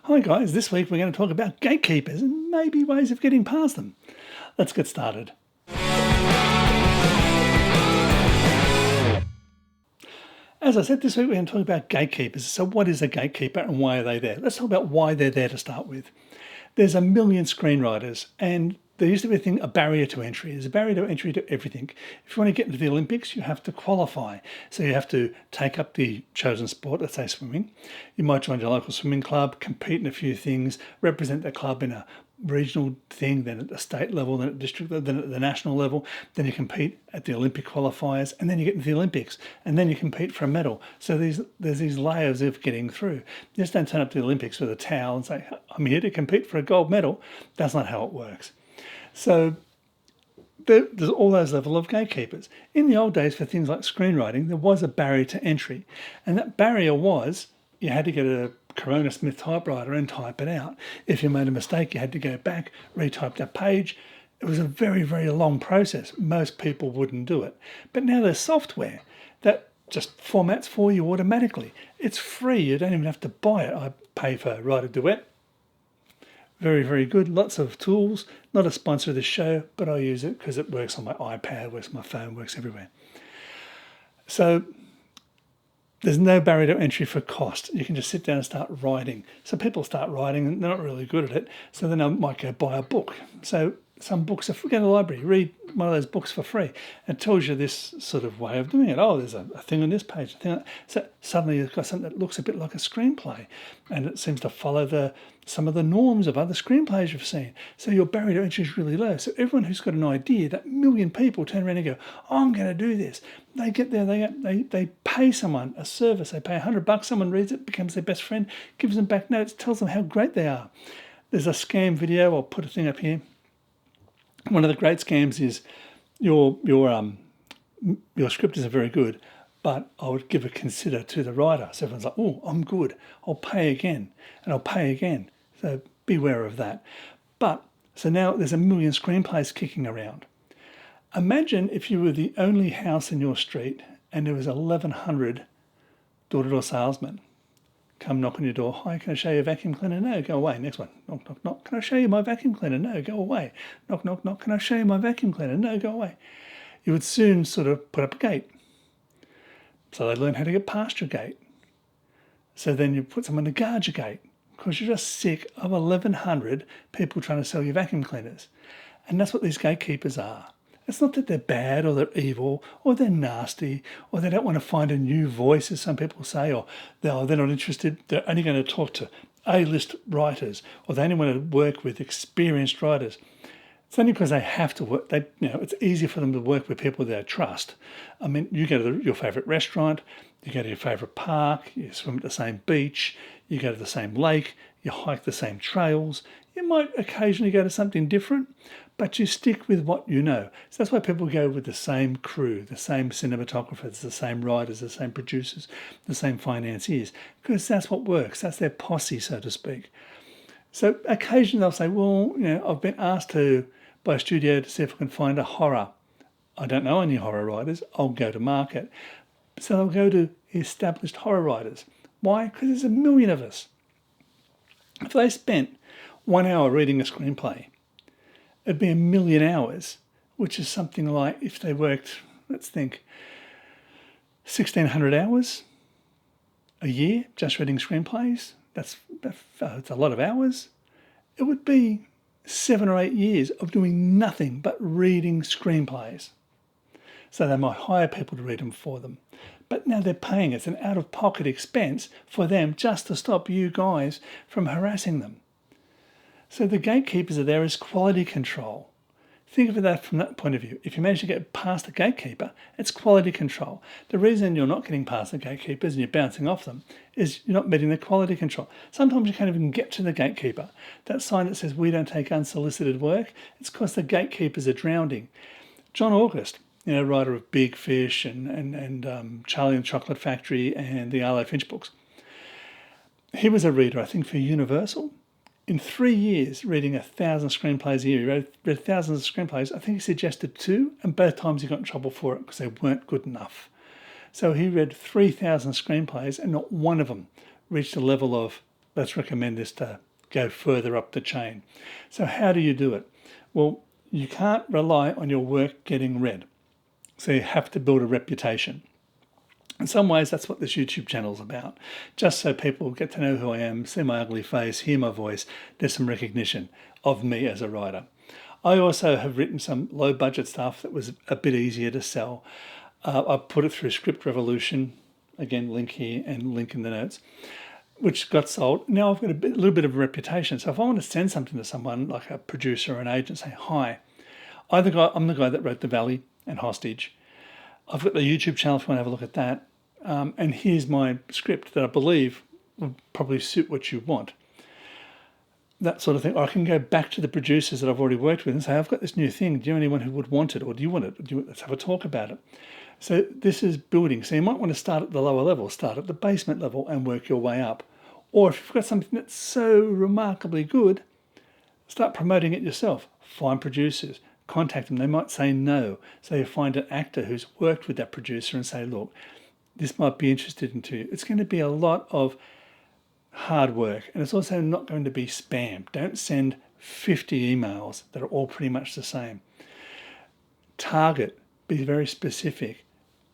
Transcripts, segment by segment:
Hi guys, this week we're going to talk about gatekeepers and maybe ways of getting past them. Let's get started. As I said, this week we're going to talk about gatekeepers. So what is a gatekeeper and why are they there? Let's talk about why they're there to start with. There's a million screenwriters and there used to be a barrier to entry. There's a barrier to entry to everything. If you want to get into the Olympics, you have to qualify. So you have to take up the chosen sport, let's say swimming. You might join your local swimming club, compete in a few things, represent the club in a regional thing, then at the state level, then at district, then at the national level. Then you compete at the Olympic qualifiers, and then you get into the Olympics, and then you compete for a medal. So there's these layers of getting through. You just don't turn up to the Olympics with a towel and say, I'm here to compete for a gold medal. That's not how it works. So there's all those level of gatekeepers. In the old days, for things like screenwriting, there was a barrier to entry. And that barrier was you had to get a Corona Smith typewriter and type it out. If you made a mistake, you had to go back, retype that page. It was a very, very long process. Most people wouldn't do it. But now there's software that just formats for you automatically. It's free. You don't even have to buy it. I pay for Writer Duet. Very, very good. Lots of tools. Not a sponsor of this show, but I use it because it works on my iPad, works on my phone, works everywhere. So there's no barrier to entry for cost. You can just sit down and start writing. So people start writing and they're not really good at it. So then I might go buy a book. So some books are free. Go to the library, read one of those books for free. It tells you this sort of way of doing it. Oh, there's a thing on this page. So suddenly you've got something that looks a bit like a screenplay and it seems to follow some of the norms of other screenplays you've seen. So your barrier to entry is really low. So everyone who's got an idea, that million people turn around and go, oh, I'm going to do this. They get there, they pay someone a service. They pay $100. Someone reads it, becomes their best friend, gives them back notes, tells them how great they are. There's a scam video. I'll put a thing up here. One of the great scams is your script isn't very good, but I would give a consider to the writer. So everyone's like, oh, I'm good. I'll pay again and I'll pay again. So beware of that. But so now there's a million screenplays kicking around. Imagine if you were the only house in your street and there was 1,100 door-to-door salesmen come knock on your door. Hi, can I show you a vacuum cleaner? No, go away. Next one. Knock, knock, knock. Can I show you my vacuum cleaner? No, go away. Knock, knock, knock. Can I show you my vacuum cleaner? No, go away. You would soon sort of put up a gate. So they'd learn how to get past your gate. So then you put someone to guard your gate because you're just sick of 1,100 people trying to sell you vacuum cleaners. And that's what these gatekeepers are. It's not that they're bad or they're evil or they're nasty or they don't want to find a new voice, as some people say, or they're not interested. They're only going to talk to A-list writers or they only want to work with experienced writers. It's only because they have to work. It's easier for them to work with people they trust. I mean, you go to your favourite restaurant, you go to your favourite park, you swim at the same beach, you go to the same lake, you hike the same trails. You might occasionally go to something different, but you stick with what you know. So that's why people go with the same crew, the same cinematographers, the same writers, the same producers, the same financiers, because that's what works. That's their posse, so to speak. So occasionally they'll say, well, I've been asked by a studio to see if I can find a horror. I don't know any horror writers. I'll go to market. So they'll go to established horror writers. Why? Because there's a million of us. If they spent 1 hour reading a screenplay, it'd be 1 million hours, which is something like, if they worked, let's think, 1,600 hours a year just reading screenplays. That's a lot of hours. It would be 7 or 8 years of doing nothing but reading screenplays. So they might hire people to read them for them. But now they're paying. It's an out-of-pocket expense for them just to stop you guys from harassing them. So the gatekeepers are there as quality control. Think of that from that point of view. If you manage to get past the gatekeeper, it's quality control. The reason you're not getting past the gatekeepers and you're bouncing off them is you're not meeting the quality control. Sometimes you can't even get to the gatekeeper. That sign that says we don't take unsolicited work, it's because the gatekeepers are drowning. John August, writer of Big Fish and Charlie and the Chocolate Factory and the Arlo Finch books, he was a reader, I think, for Universal. In 3 years, reading 1,000 screenplays a year, he read thousands of screenplays. I think he suggested 2, and both times he got in trouble for it because they weren't good enough. So he read 3,000 screenplays, and not one of them reached a level of let's recommend this to go further up the chain. So how do you do it? Well, you can't rely on your work getting read. So you have to build a reputation. In some ways, that's what this YouTube channel is about. Just so people get to know who I am, see my ugly face, hear my voice, there's some recognition of me as a writer. I also have written some low budget stuff that was a bit easier to sell. I put it through Script Revolution, again, link here and link in the notes, which got sold. Now I've got a little bit of a reputation. So if I want to send something to someone, like a producer or an agent, say, hi, I'm the guy that wrote The Valley and Hostage. I've got the YouTube channel if you want to have a look at that. And here's my script that I believe would probably suit what you want. That sort of thing. Or I can go back to the producers that I've already worked with and say, I've got this new thing. Do you know anyone who would want it? Or do you want it? Let's have a talk about it. So this is building. So you might want to start at the lower level, start at the basement level and work your way up. Or if you've got something that's so remarkably good, start promoting it yourself. Find producers. Contact them. They might say no. So you find an actor who's worked with that producer and say, look, this might be interested in you. It's going to be a lot of hard work, and it's also not going to be spam. Don't send 50 emails that are all pretty much the same. Target, be very specific,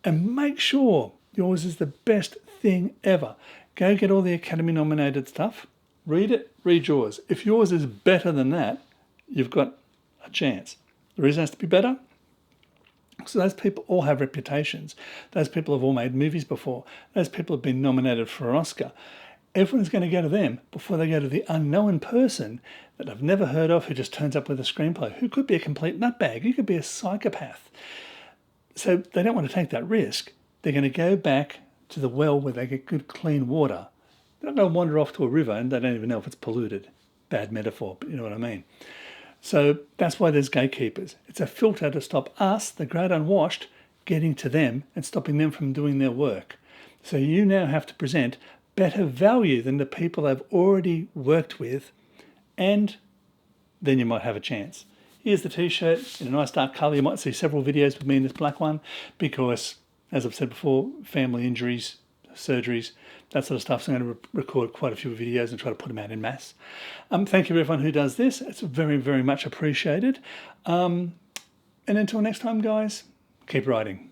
and make sure yours is the best thing ever. Go get all the Academy nominated stuff, read it, read yours. If yours is better than that, you've got a chance. The reason it has to be better, so those people all have reputations. Those people have all made movies before. Those people have been nominated for an Oscar. Everyone's going to go to them before they go to the unknown person that I've never heard of who just turns up with a screenplay, who could be a complete nutbag, who could be a psychopath. So they don't want to take that risk. They're going to go back to the well where they get good, clean water. They're not going to wander off to a river and they don't even know if it's polluted. Bad metaphor, but you know what I mean. So that's why there's gatekeepers. It's a filter to stop us, the great unwashed, getting to them and stopping them from doing their work. So you now have to present better value than the people they've already worked with, and then you might have a chance. Here's the t-shirt in a nice dark colour. You might see several videos with me in this black one because, as I've said before, family injuries, surgeries, that sort of stuff. So I'm going to record quite a few videos and try to put them out in mass. Thank you everyone who does this. It's very, very much appreciated. And until next time, guys, keep writing.